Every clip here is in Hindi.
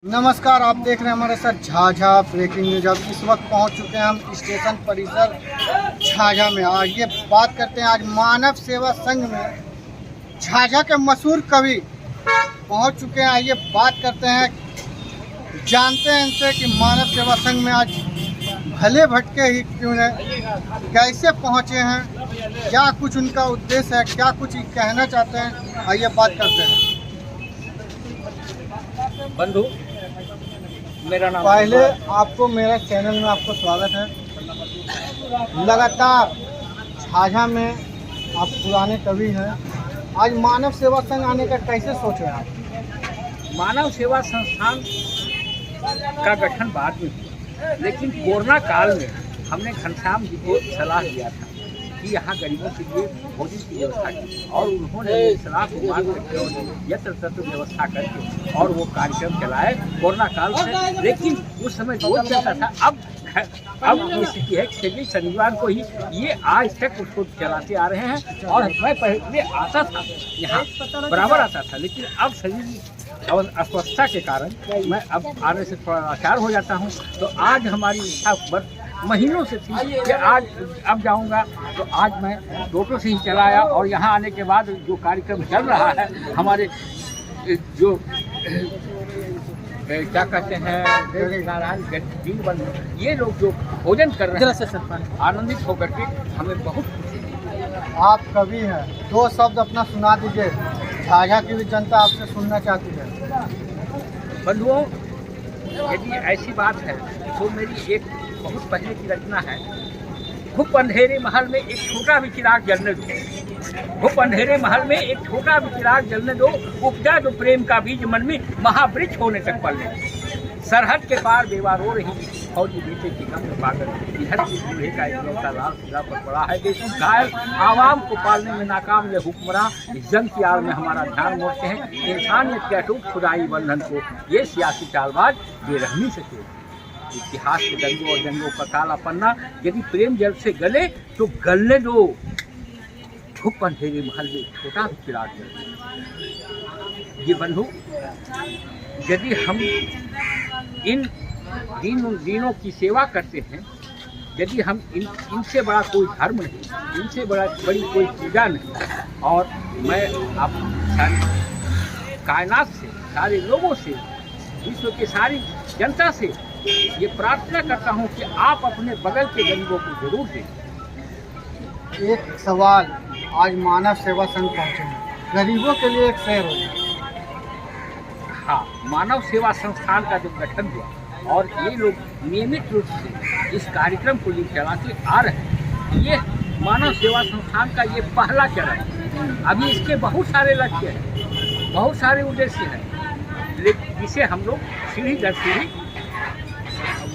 नमस्कार, आप देख रहे हैं हमारे साथ झाझा ब्रेकिंग न्यूज। अब इस वक्त पहुंच चुके हैं हम स्टेशन परिसर झाझा में। आइए बात करते हैं, आज मानव सेवा संघ में झाझा के मशहूर कवि पहुंच चुके हैं। आइए बात करते हैं, जानते हैं इनसे कि मानव सेवा संघ में आज भले भटके ही क्यों है, कैसे पहुंचे हैं, क्या कुछ उनका उद्देश्य है, क्या कुछ कहना चाहते हैं। आइए बात करते हैं। बंधु, मेरा नाम पहले आपको मेरा चैनल में आपको स्वागत है। लगातार झाझा में आप पुराने कवि हैं, आज मानव सेवा संघ आने का कैसे सोचे आप? मानव सेवा संस्थान का गठन बाद में हुआ, लेकिन कोरोना काल में हमने घनश्याम जी को सलाह दिया था कि यहाँ गरीबों के लिए भोजन की व्यवस्था की, और उन्होंने सलाह को मान करके यत्र तत्र व्यवस्था करके और वो कार्यक्रम चलाए कोरोना काल से। लेकिन उस समय बहुत चलता था। अब ये स्थिति है कि शनिवार को ही ये आज तक उसको चलाते आ रहे हैं। और मैं पहले आता था यहाँ, बराबर आता था, लेकिन अब शरीर और अस्वस्थता के कारण मैं अब आने से थोड़ा लाचार हो जाता हूँ। तो आज हमारी इच्छा महीनों से थी कि आज अब जाऊंगा, तो आज मैं टोटो से ही चलाया। और यहाँ आने के बाद जो कार्यक्रम चल रहा है, हमारे जो क्या कहते हैं नारायण दीन बंधु, ये लोग जो भोजन कर रहे हैं, आनंदित होकर के हमें बहुत खुशी है। आप कवि हैं, दो शब्द अपना सुना दीजिए, झाझा की भी जनता आपसे सुनना चाहती है। बंधुओं, यदि ऐसी बात है तो मेरी एक बहुत पहले की रचना है। घुप अंधेरे महल में एक छोटा भी चिराग जलने दो, घुप अंधेरे महल में एक छोटा भी चिराग जलने दो, उपजा जो प्रेम का बीज मन में महावृक्ष होने तक पलने। सरहद के पार बेवा रो रही फौजी बेटे की गम में पागल, इधर की बूढ़े का इकलौता लाल सिरा पर पड़ा है देश घायल, आवाम को पालने में नाकाम ये हुक्मरां, इस जंग की आड़ में हमारा ध्यान मोड़ते हैं। इंसानियत के अटूट खुदाई बंधन को ये सियासी चालबाज बेरहमी से तोड़। इतिहास के दंगों और जंगों का काला पन्ना यदि प्रेम जल से गले तो गलने दो, धूप अंधेरे महल में छोटा भी चिराग जले। ये बंधु, यदि हम इन दीनों की सेवा करते हैं, यदि हम इनसे बड़ा कोई धर्म नहीं, इनसे बड़ी कोई पूजा नहीं, और मैं आप कायनात से, सारे लोगों से, विश्व की सारी जनता से ये प्रार्थना करता हूँ कि आप अपने बगल के गरीबों को जरूर दें। एक सवाल, आज मानव सेवा संघ पहुँचे हैं, गरीबों के लिए एक शेर हो जाए। हाँ, मानव सेवा संस्थान का जब गठन हुआ और ये लोग नियमित रूप से इस कार्यक्रम को ये चलाते आ रहे हैं, ये मानव सेवा संस्थान का ये पहला चरण है। अभी इसके बहुत सारे लक्ष्य हैं, बहुत सारे उद्देश्य हैं, लेकिन जिसे हम लोग सीढ़ी दर सीढ़ी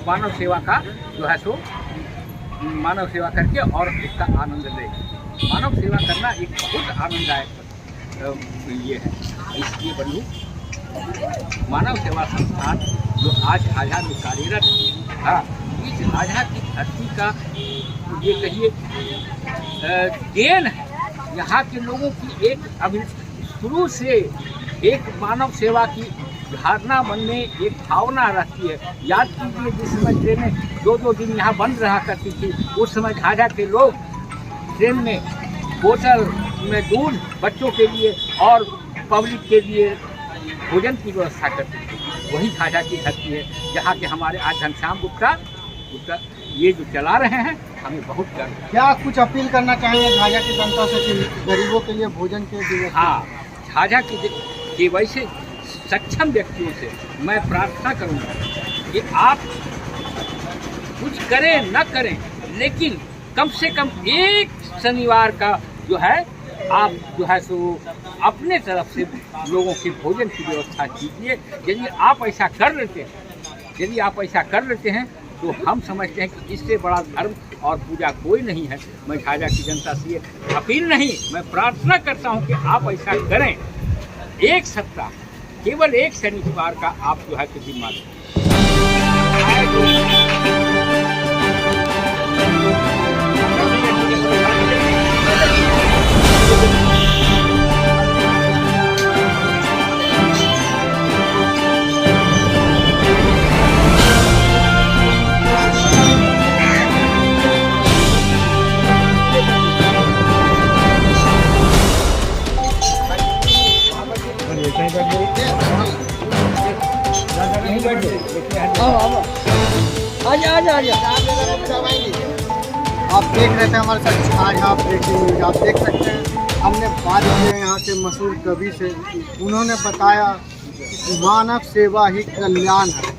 मानव सेवा का जो है सो मानव सेवा करके और उसका आनंद लेंगे। मानव सेवा करना एक बहुत आनंददायक ये है। इसलिए बंधु, मानव सेवा संस्थान जो आज झाझा में कार्यरत है, इस झाझा की धरती का ये कहिए देन है। यहाँ के लोगों की एक अभी शुरू से एक मानव सेवा की धारणा मन में एक भावना रहती है। याद कीजिए, जिस समय ट्रेनें 2-2 दिन यहाँ बंद रहा करती थी, उस समय झाझा के लोग ट्रेन में बोतल में दूध बच्चों के लिए और पब्लिक के लिए भोजन की व्यवस्था करते थे। वही झाझा की धरती है जहाँ के हमारे आज घनश्याम गुप्ता ये जो चला रहे हैं, हमें बहुत गर्व है। क्या कुछ अपील करना चाहेंगे झाझा की जनता से कि गरीबों के लिए भोजन के लिए? हाँ, झाझा के वैसे सक्षम व्यक्तियों से मैं प्रार्थना करूंगा कि आप कुछ करें न करें, लेकिन कम से कम एक शनिवार का जो है आप जो है सो अपने तरफ से लोगों के भोजन की व्यवस्था कीजिए। यदि आप ऐसा कर लेते हैं तो हम समझते हैं कि इससे बड़ा धर्म और पूजा कोई नहीं है। मैं झाझा की जनता से ये अपील नहीं, मैं प्रार्थना करता हूँ कि आप ऐसा करें। एक सप्ताह, केवल एक शनिवार का आप जो है कि जिम्मा दें। यहीं बैठ जाइए, देखिए आजा आजा आजा। आप देख रहे थे हमारे साथ छाछा ब्रेकिंग न्यूज। आप देख सकते हैं हमने बात की है यहाँ के मशहूर कवि से। उन्होंने बताया कि मानव सेवा ही कल्याण है,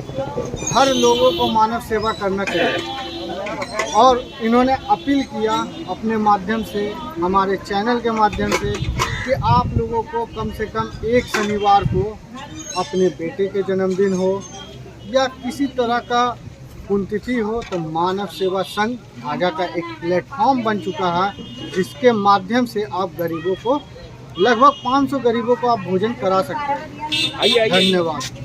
हर लोगों को मानव सेवा करना चाहिए। और इन्होंने अपील किया अपने माध्यम से, हमारे चैनल के माध्यम से, कि आप लोगों को कम से कम एक शनिवार को अपने बेटे के जन्मदिन हो या किसी तरह का पुण्यतिथि हो तो मानव सेवा संघ झाझा का एक प्लेटफॉर्म बन चुका है, जिसके माध्यम से आप गरीबों को, लगभग 500 गरीबों को आप भोजन करा सकते हैं। आइए आइए। धन्यवाद।